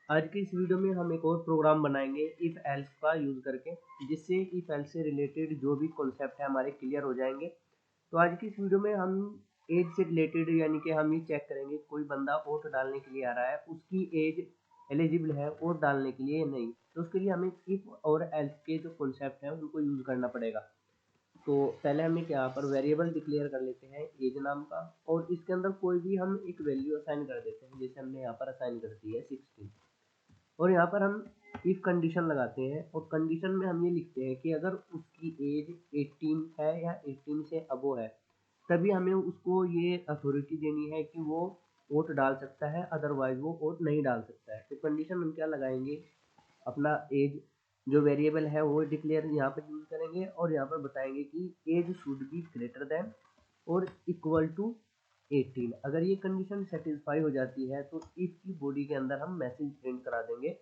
आज की इस वीडियो में हम एक और प्रोग्राम बनाएंगे इफ़ एल्स का यूज़ करके, जिससे इफ़ एल्स से रिलेटेड जो भी कॉन्सेप्ट है हमारे क्लियर हो जाएंगे। तो आज की इस वीडियो में हम एज से रिलेटेड यानी कि हम ये चेक करेंगे कोई बंदा वोट डालने के लिए आ रहा है, उसकी एज एलिजिबल है वोट डालने के लिए या नहीं। तो उसके लिए हमें इफ़ और एल्स के जो कॉन्सेप्ट हैं उनको यूज़ करना पड़ेगा। तो पहले हम एक यहाँ पर वेरिएबल डिक्लेयर कर लेते हैं एज नाम का, और इसके अंदर कोई भी हम एक वैल्यू असाइन कर देते हैं। जैसे हमने यहाँ पर असाइन कर दी है 16, और यहाँ पर हम इफ कंडीशन लगाते हैं, और कंडीशन में हम ये लिखते हैं कि अगर उसकी एज 18 है या 18 से अबो है, तभी हमें उसको ये अथॉरिटी देनी है कि वो वोट डाल सकता है, अदरवाइज वो वोट नहीं डाल सकता है। तो कंडीशन हम क्या लगाएंगे, अपना एज जो वेरिएबल है वो डिक्लेयर यहाँ पर यूज करेंगे, और यहाँ पर बताएंगे कि age should be greater than और इक्वल टू 18। अगर ये कंडीशन सेटिस्फाई हो जाती है तो इफ की बॉडी के अंदर हम मैसेज प्रिंट करा देंगे।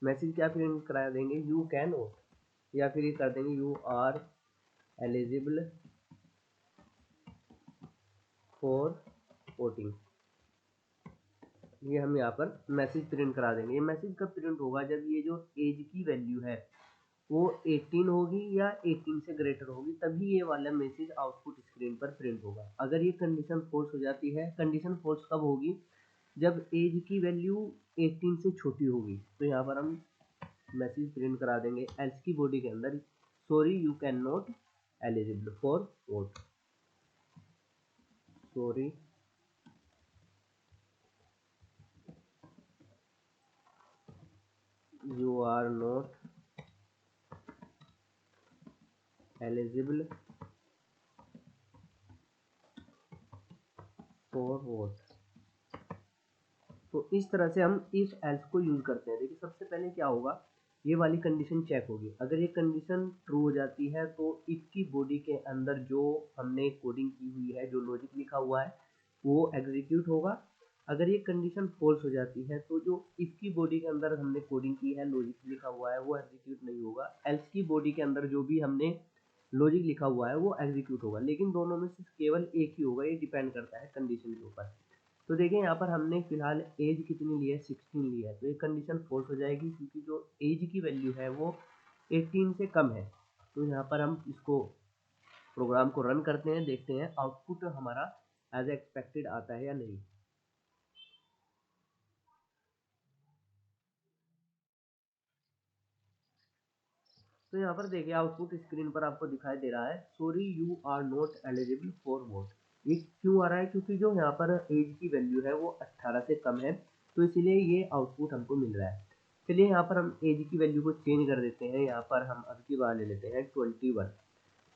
मैसेज क्या प्रिंट करा देंगे, यू कैन वोट, या फिर ये कर देंगे you are eligible for voting. ये हम यहाँ पर मैसेज प्रिंट करा देंगे। ये मैसेज कब प्रिंट होगा, जब ये जो एज की वैल्यू है वो 18 होगी या 18 से ग्रेटर होगी, तभी ये वाला मैसेज आउटपुट स्क्रीन पर प्रिंट होगा। अगर ये कंडीशन फॉल्स हो जाती है, कंडीशन फॉल्स कब होगी, जब एज की वैल्यू 18 से छोटी होगी। तो यहाँ पर हम मैसेज प्रिंट करा देंगे एल्स की बॉडी के अंदर, sorry you can not eligible for vote, sorry you are not eligible for vote. तो इस तरह से हम इफ एल्स को यूज करते हैं। देखिए सबसे पहले क्या होगा, ये वाली कंडीशन चेक होगी। अगर ये कंडीशन ट्रू हो जाती है तो इफ की बॉडी के अंदर जो हमने कोडिंग की हुई है, जो लॉजिक लिखा हुआ है, वो एग्जीक्यूट होगा। अगर ये कंडीशन फॉल्स हो जाती है तो जो इफ की बॉडी के अंदर हमने कोडिंग की है, लॉजिक लिखा हुआ है, वो एग्जीक्यूट नहीं होगा। एल्स की बॉडी के अंदर जो भी हमने लॉजिक लिखा हुआ है वो एग्जीक्यूट होगा, लेकिन दोनों में से केवल एक ही होगा। ये डिपेंड करता है कंडीशन के ऊपर। तो देखिए यहाँ पर हमने फिलहाल एज कितनी ली है, 16 ली है, तो ये कंडीशन फॉल्स हो जाएगी, क्योंकि जो एज की वैल्यू है वो 18 से कम है। तो यहाँ पर हम इसको प्रोग्राम को रन करते हैं, देखते हैं आउटपुट हमारा एज एक्सपेक्टेड आता है या नहीं। तो यहाँ पर देखिए आउटपुट स्क्रीन पर आपको दिखाई दे रहा है, sorry you are not eligible for vote. ये क्यों आ रहा है, क्योंकि जो यहाँ पर एज की वैल्यू है वो 18 से कम है, तो इसीलिए ये आउटपुट हमको मिल रहा है। चलिए यहाँ पर हम एज की वैल्यू को चेंज कर देते हैं। यहाँ पर हम अब की बार ले लेते हैं 21।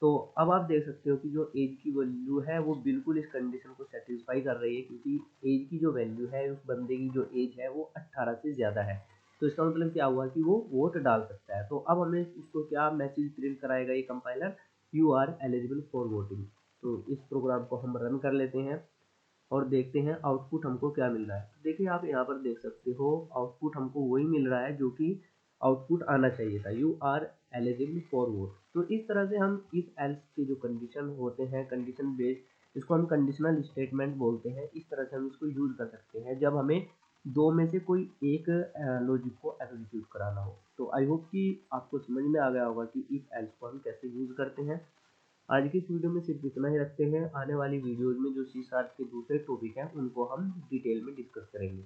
तो अब आप देख सकते हो कि जो एज की वैल्यू है वो बिल्कुल इस कंडीशन को सेटिस्फाई कर रही है, क्योंकि एज की जो वैल्यू है, उस बंदे की जो एज है वो 18 से ज़्यादा है। तो इसका मतलब क्या हुआ कि वो वोट डाल सकता है। तो अब हमें इसको क्या मैसेज प्रिंट कराएगा ये compiler, you are eligible for voting. तो इस प्रोग्राम को हम रन कर लेते हैं और देखते हैं आउटपुट हमको क्या मिल रहा है। तो देखिए आप यहाँ पर देख सकते हो आउटपुट हमको वही मिल रहा है जो कि आउटपुट आना चाहिए था, you are eligible for vote. तो इस तरह से हम इफ एल्स के जो कंडीशन होते हैं, कंडीशन बेस्ड, इसको हम कंडीशनल स्टेटमेंट बोलते हैं। इस तरह से हम इसको यूज कर सकते हैं जब हमें दो में से कोई एक लॉजिक को एग्जीक्यूट कराना हो। तो आई होप कि आपको समझ में आ गया होगा कि इफ एल्स को हम कैसे यूज करते हैं। आज की इस वीडियो में सिर्फ इतना ही रखते हैं। आने वाली वीडियोज में जो सी शार्प के दूसरे टॉपिक हैं उनको हम डिटेल में डिस्कस करेंगे।